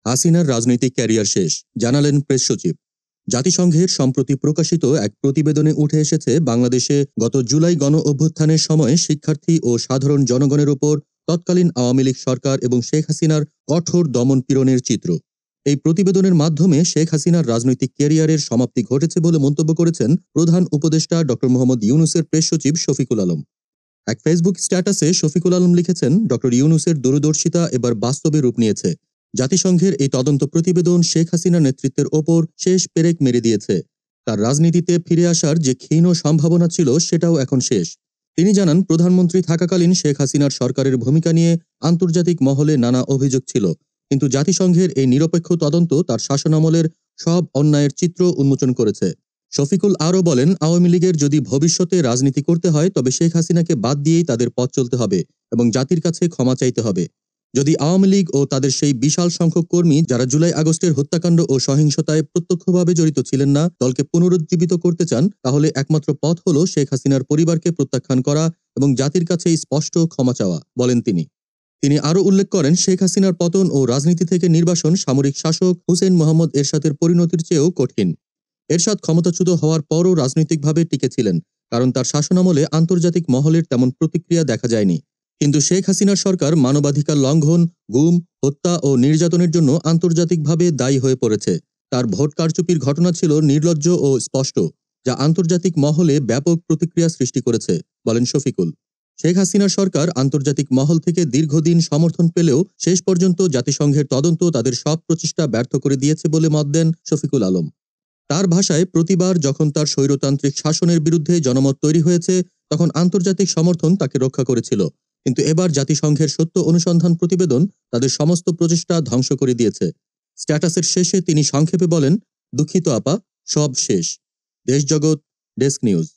হাসিনার রাজনৈতিক ক্যারিয়ার শেষ, জানালেন প্রেস সচিব। জাতিসংঘের সম্প্রতি প্রকাশিত এক প্রতিবেদনে উঠে এসেছে, বাংলাদেশে গত জুলাই গণ অভ্যুত্থানের সময় শিক্ষার্থী ও সাধারণ জনগণের ওপর তৎকালীন আওয়ামী লীগ সরকার এবং শেখ হাসিনার কঠোর দমন পীড়নের চিত্র। এই প্রতিবেদনের মাধ্যমে শেখ হাসিনার রাজনৈতিক ক্যারিয়ারের সমাপ্তি ঘটেছে বলে মন্তব্য করেছেন প্রধান উপদেষ্টা ড মোহাম্মদ ইউনূসের প্রেস সচিব শফিকুল আলম। এক ফেসবুক স্ট্যাটাসে শফিকুল আলম লিখেছেন, ড ইউনূসের দূরদর্শিতা এবার বাস্তবে রূপ নিয়েছে। জাতিসংঘের এই তদন্ত প্রতিবেদন শেখ হাসিনার নেতৃত্বের ওপর শেষ পেরেক মেরে দিয়েছে। তার রাজনীতিতে ফিরে আসার যে ক্ষীণ সম্ভাবনা ছিল, সেটাও এখন শেষ। তিনি জানান, প্রধানমন্ত্রী থাকাকালীন শেখ হাসিনার সরকারের ভূমিকা নিয়ে আন্তর্জাতিক মহলে নানা অভিযোগ ছিল, কিন্তু জাতিসংঘের এই নিরপেক্ষ তদন্ত তার শাসনামলের সব অন্যায়ের চিত্র উন্মোচন করেছে। শফিকুল আরও বলেন, আওয়ামী লীগের যদি ভবিষ্যতে রাজনীতি করতে হয়, তবে শেখ হাসিনাকে বাদ দিয়েই তাদের পথ চলতে হবে এবং জাতির কাছে ক্ষমা চাইতে হবে। যদি আওয়ামী লীগ ও তাদের সেই বিশাল সংখ্যক কর্মী যারা জুলাই আগস্টের হত্যাকাণ্ড ও সহিংসতায় প্রত্যক্ষভাবে জড়িত ছিলেন না, দলকে পুনরুজ্জীবিত করতে চান, তাহলে একমাত্র পথ হলো শেখ হাসিনার পরিবারকে প্রত্যাখ্যান করা এবং জাতির কাছে স্পষ্ট ক্ষমা চাওয়া, বলেন তিনি। তিনি আরও উল্লেখ করেন, শেখ হাসিনার পতন ও রাজনীতি থেকে নির্বাসন সামরিক শাসক হুসেইন মোহাম্মদ এরশাদের পরিণতির চেয়েও কঠিন। এরশাদ ক্ষমতাচ্যুত হওয়ার পরও রাজনৈতিকভাবে টিকে ছিলেন, কারণ তার শাসনামলে আন্তর্জাতিক মহলের তেমন প্রতিক্রিয়া দেখা যায়নি। কিন্তু শেখ হাসিনার সরকার মানবাধিকার লঙ্ঘন, গুম, হত্যা ও নির্যাতনের জন্য আন্তর্জাতিকভাবে দায়ী হয়ে পড়েছে। তার ভোট কারচুপির ঘটনা ছিল নির্লজ্জ ও স্পষ্ট, যা আন্তর্জাতিক মহলে ব্যাপক প্রতিক্রিয়া সৃষ্টি করেছে, বলেন শফিকুল। শেখ হাসিনার সরকার আন্তর্জাতিক মহল থেকে দীর্ঘদিন সমর্থন পেলেও শেষ পর্যন্ত জাতিসংঘের তদন্ত তাদের সব প্রচেষ্টা ব্যর্থ করে দিয়েছে বলে মত দেন শফিকুল আলম। তার ভাষায়, প্রতিবার যখন তার স্বৈরতান্ত্রিক শাসনের বিরুদ্ধে জনমত তৈরি হয়েছে, তখন আন্তর্জাতিক সমর্থন তাকে রক্ষা করেছিল, কিন্তু এবার জাতিসংঘের সত্য অনুসন্ধান প্রতিবেদন তাদের সমস্ত প্রচেষ্টা ধ্বংস করে দিয়েছে। স্ট্যাটাসের শেষে তিনি সংক্ষেপে বলেন, দুঃখিত আপা, সব শেষ। দেশজগৎ ডেস্ক নিউজ।